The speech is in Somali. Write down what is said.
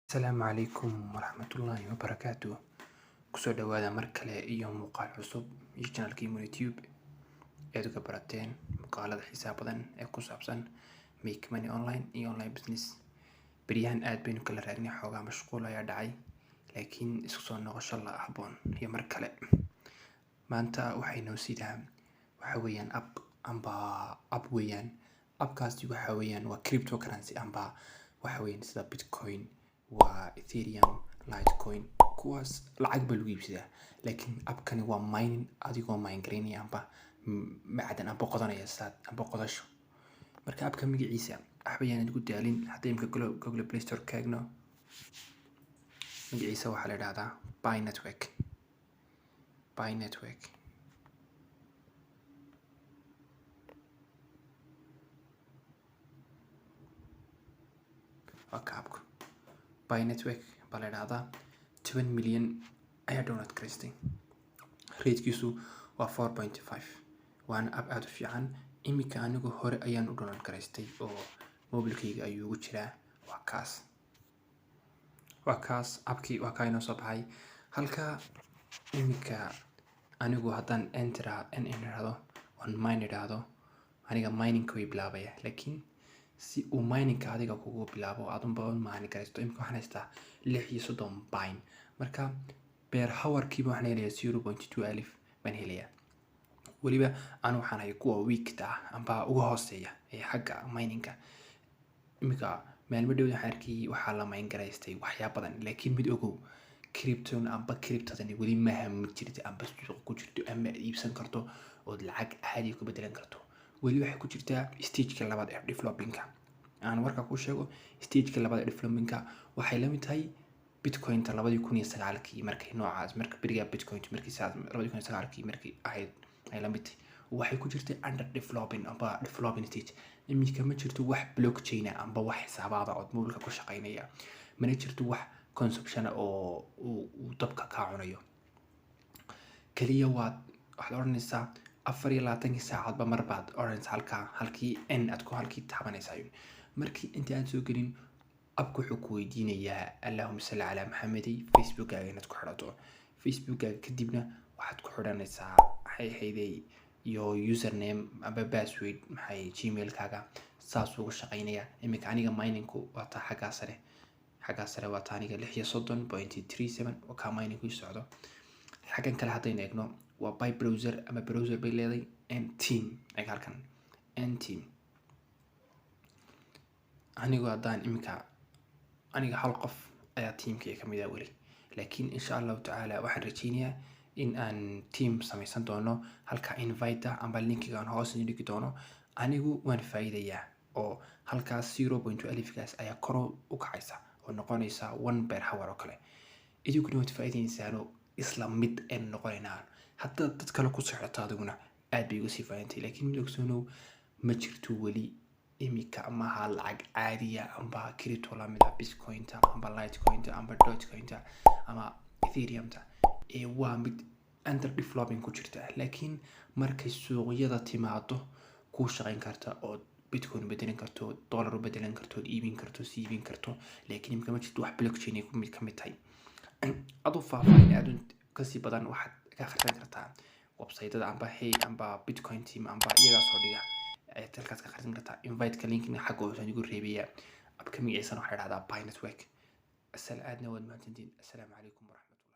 السلام عليكم ورحمة الله وبركاته. kusoo dhawaada mar kale iyo muqaal cusub iyo channelk YouTube ee aad ka barateen muqaalada xisaab badan ee ku saabsan make money online iyo online business. beriyahan aad baynu kala raagnay xoogaa mashquul ayaa dhacay, laakiin isku soo noqosho la habboon iyo mar kale. maanta waxaynu sidaa waxa weeyaan app weeyaan. appkaasi waxa weeyaan waa cryptocurrency waxa weeyaan sida bitcoin, waa ethereum, litecoin, kuwaas lacag baa lagu iibsadaa. laakiin appkani waa mining, adigoo mine gareynaya macdan qodanaya qodasho. marka appka magaciisa waxbayaan ugu daalin. haddii imka Google Play Store ka eegno, magaciisa waxaa la yidhaahdaa Buy Network. waa kaabku Buy Network baa la yidhaahdaa. 10 milyan ayaa download garaystay. ratekiisu waa 4.5. waana app aad u fiican. imika anigu hore ayaan u download garaystay oo mobilkayga ayuu ugu jiraa. waa kaas appkii waa kaa inoo soo baxay. halka imika anigu haddaan enter on mine idhaahdo, aniga mining way bilaabaya. laakiin si uu mining adiga kugu bilaabo aadunba mine garaysto, imika waxaan haystaa 36 bayn. marka beer hourkiiba waxaan helayaa 0.2 alif baan helayaa. weliba anu waxaan hay kuwa weekda ugu hooseeya ee xagga mininga. imika maalmo dhow waxaan arkay waxaa la mine garaystay waxyaabo badan, laakiin mid ogow, cryptodani weli maaha mid jirta suuq ku jirto ama iibsan karto oo lacag caadi ku bedelan karto. weli waxay ku jirtaa stageka labaad ee developingka. aan warka ku sheego, stageka labaad ee developingka waxay la mid tahay bitcoin-ta 2009 markay noocaas beriga bitcoin markii 2009 markii ahayd ay la mid tahay. waxay ku jirtay under developing stage. imika ma jirto wax blockchain wax xisaabaada oo mobilka ku shaqeynaya. mana jirto wax consumption oo uu dabka ka cunayo. kaliya waxaad oranaysaa 24 saacadba mar baad oranaysaa halkii aad ku taabanaysaa. markii inta aad soo gelin appku wuxuu ku weydiinayaa allahumma salli ala maxamedi facebookkaaga inaad ku xidhato. facebookkaaga kadibna waxaad ku xidhanaysaa iyo username ama password gmailkaaga. saas ugu shaqeynaya. imika aniga miningku waa taa xaggaa sare waa taa aniga 36.37 oo ka mining ku socdo. xaggan kale haddaynu eegno waa by browser ama browser bay leedahay team. halkan team aniga hal qof ayaa teamkayga kamid ah weli. laakiin insha allahu tacaala waxaan rajeynayaa in aan team samaysan doono. halka invite ama linkiga aan hoos dhigi doono. anigu waan faa'iidayaa oo halkaas 0.2 alifkaas ayaa kor u kacaysa oo noqonaysa 1 per hour oo kale. idiguna waad faa'iidaynaysaano isla mid aan noqonaynaa. hadda dad kale ku socota adiguna aad bay uga sii faa'iidantay. laakiin mid ogsoonow, ma jirto weli imika amaha lacag caadiya crypto la mid ah bitcoin-ta litecoin-ta dogecoin-ta ama ethereum-ta. waa mid under developing ku jirta. laakiin markay suuqyada timaado ku shaqeyn karta oo bitcoin bedelan karto, dollar bedelan karto, iibin karto, siibin karto. laakiin imika ma jirto wax blockchain ay ka mid tahay. adu faahfaahin aad kasii badan waxaad ka akhrisan kartaa website-ada bitcoin team iyagaa soo dhiga ayaad halkaas ka akhrisan kartaa. invite-ka linkna xagga hoose aan igu reebayaa. appka magaciisana waxaa la yidhahdaa Buy Network. aadna waad mahadsantihiin. assalaamu calaykum waraxmatullahi